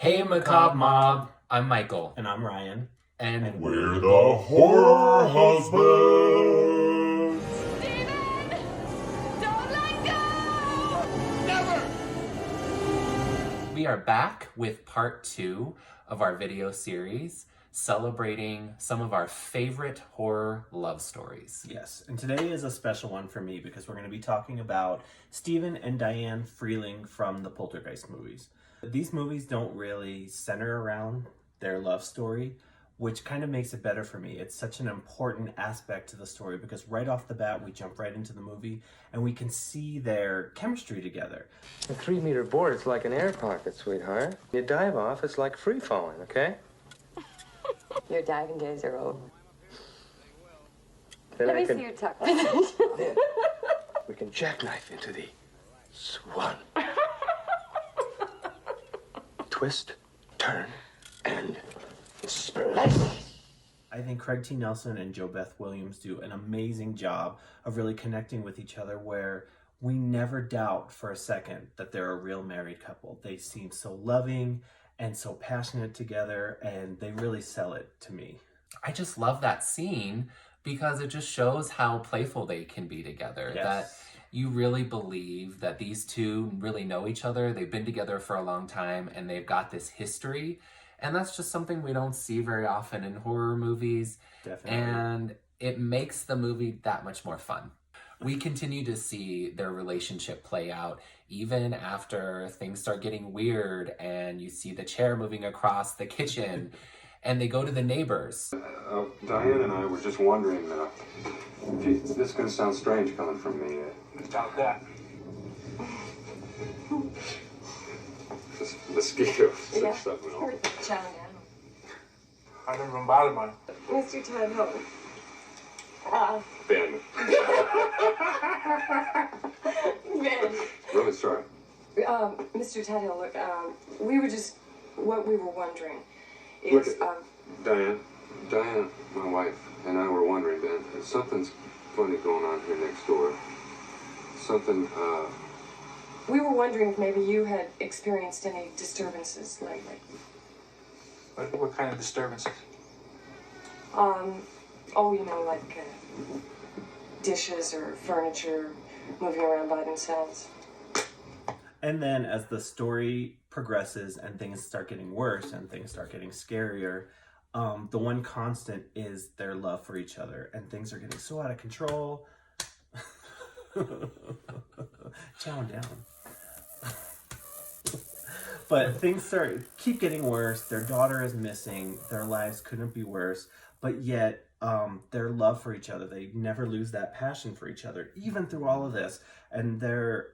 Hey Macabre Mob, I'm Michael. And I'm Ryan. And we're the Horror Husbands! Steven! Don't let go! Never! we are back with part 2 of our video series celebrating some of our favorite horror love stories. Yes, and today is a special one for me because we're going to be talking about Stephen and Diane Freeling from the Poltergeist movies. These movies don't really center around their love story, which kind of makes it better for me. It's such an important aspect to the story because right off the bat, we jump right into the movie and we can see their chemistry together. A 3-meter board, it's like an air pocket, sweetheart. You dive off, it's like free falling, okay? Your diving days are over. Then Let I me can, see your tuck. then we can jackknife into the swan. Twist, turn, and splash. I think Craig T. Nelson and Jo Beth Williams do an amazing job of really connecting with each other where we never doubt for a second that they're a real married couple. They seem so loving and so passionate together, and they really sell it to me. I just love that scene because it just shows how playful they can be together. Yes. That you really believe that these two really know each other. They've been together for a long time and they've got this history. And that's just something we don't see very often in horror movies. Definitely. And it makes the movie that much more fun. We continue to see their relationship play out even after things start getting weird and you see the chair moving across the kitchen and they go to the neighbors. Diane and I were just wondering, gee, this is going to sound strange coming from me. Stop that. This mosquito Yeah. stuff and all. Chow down. I've never been bothered by it. Mr. Tudhope. Ben. Ben. Really sorry. Mr. Tudhope, look, what we were wondering Look is, Diane, my wife, and I were wondering, Ben, something's funny going on here next door. Something, we were wondering if maybe you had experienced any disturbances lately. What kind of disturbances? Like dishes or furniture moving around by themselves. And then as the story progresses and things start getting worse and things start getting scarier, the one constant is their love for each other. And things are getting so out of control. Chowing down. But things keep getting worse. Their daughter is missing. Their lives couldn't be worse. But yet, their love for each other, they never lose that passion for each other, even through all of this. And their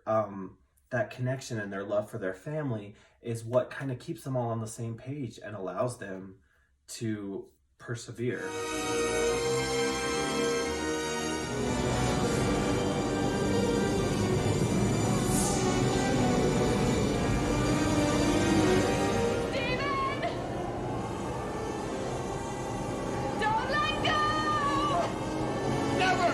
that connection and their love for their family is what kind of keeps them all on the same page and allows them to persevere. Steven! Don't let go! Never!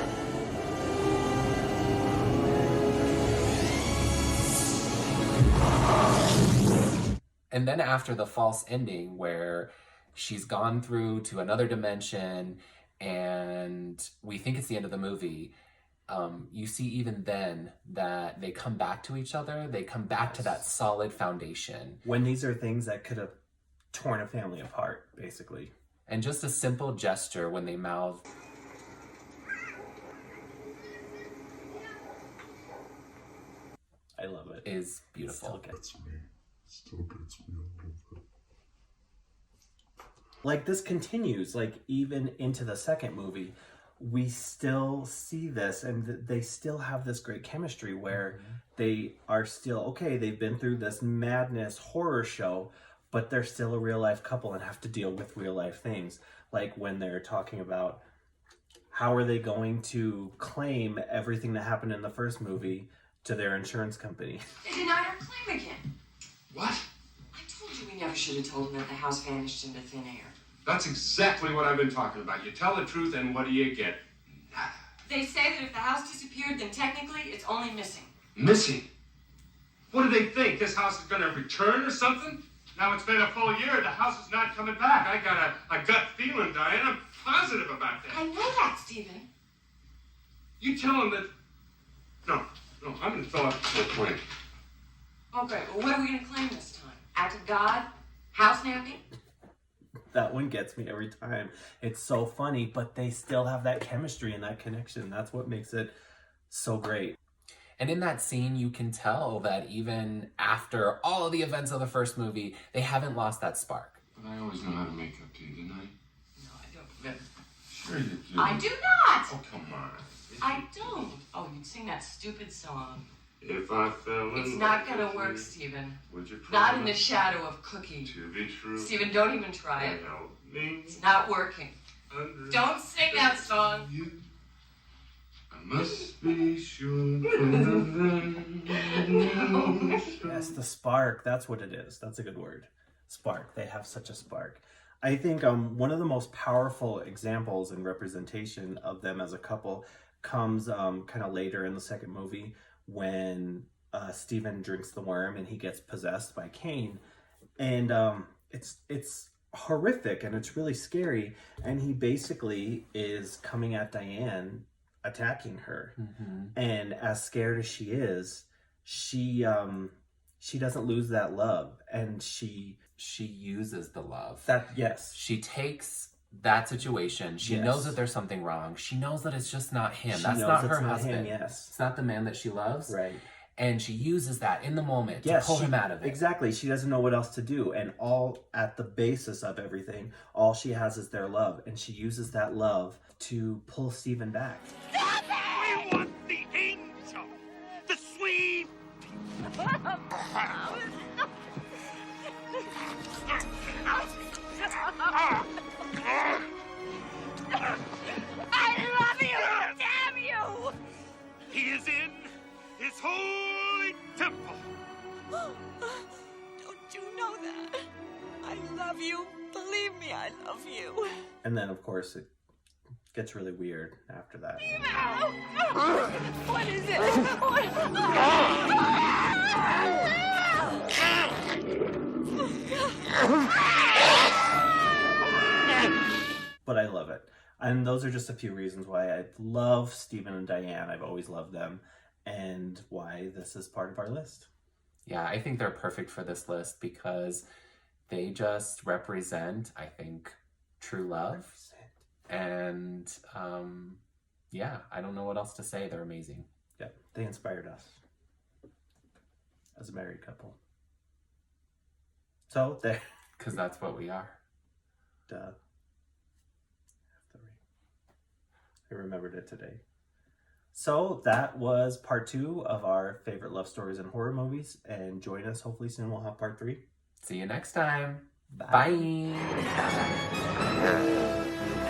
And then after the false ending where she's gone through to another dimension and we think it's the end of the movie, you see even then that they come back to each other. They come back to that solid foundation. When these are things that could have torn a family apart, basically. And just a simple gesture when they mouth, I love it. is beautiful. Still gets That's me. Still gets me a little bit. like this continues, like even into the second movie, we still see this and they still have this great chemistry where they are still, okay, they've been through this madness horror show, but they're still a real life couple and have to deal with real life things. Like when they're talking about how are they going to claim everything that happened in the first movie to their insurance company. They denied our claim again. What? I told you we never should have told them that the house vanished into thin air. That's exactly what I've been talking about. You tell the truth, and what do you get? They say that if the house disappeared, then technically it's only missing. Missing? What do they think? This house is going to return or something? Now it's been a full year. The house is not coming back. I got a gut feeling, Diane. I'm positive about that. I know that, Stephen. You tell him that. No, I'm going to fill out the claim. Okay, well, what are we going to claim this time? Act of God? House napping? That one gets me every time. It's so funny, but they still have that chemistry and that connection. That's what makes it so great. And in that scene, you can tell that even after all of the events of the first movie, they haven't lost that spark. But I always know how to make up to you, didn't I? No, I don't. Sure you do. I do not! Oh, come on. I don't. Oh, you'd sing that stupid song. If I fell in It's love not gonna with work, you, Stephen. would you Not in the promise shadow of Cookie. to be true? Stephen, don't even try it. Help me. It's not working. Understand Don't sing that song. you. I must be sure to Yes, the spark. That's what it is. That's a good word. Spark. They have such a spark. I think one of the most powerful examples and representation of them as a couple comes kind of later in the second movie when Stephen drinks the worm and he gets possessed by Cain, and it's horrific and it's really scary. And he basically is coming at Diane, attacking her, and as scared as she is, she doesn't lose that love, and she uses the love. yes. She takes that situation. She Yes. knows that there's something wrong. She knows that it's just not him. She That's knows not it's her not husband. him, yes. It's not the man that she loves. Right. And she uses that in the moment to Yes, pull him out of it. Exactly. She doesn't know what else to do. And all at the basis of everything, all she has is their love. And she uses that love to pull Stephen back. We want the angel, the sweet. I love you! Damn you! He is in his holy temple. Don't you know that? I love you. Believe me, I love you. And then, of course, it gets really weird after that. What is it? But I love it. And those are just a few reasons why I love Stephen and Diane. I've always loved them. And why this is part of our list. Yeah, I think they're perfect for this list because they just represent, I think, true love. And yeah, I don't know what else to say. They're amazing. Yeah, they inspired us as a married couple. So there. Because that's what we are. Duh. I remembered it today. So that was part 2 of our favorite love stories and horror movies. And join us. Hopefully soon we'll have part 3. See you next time. Bye. Bye.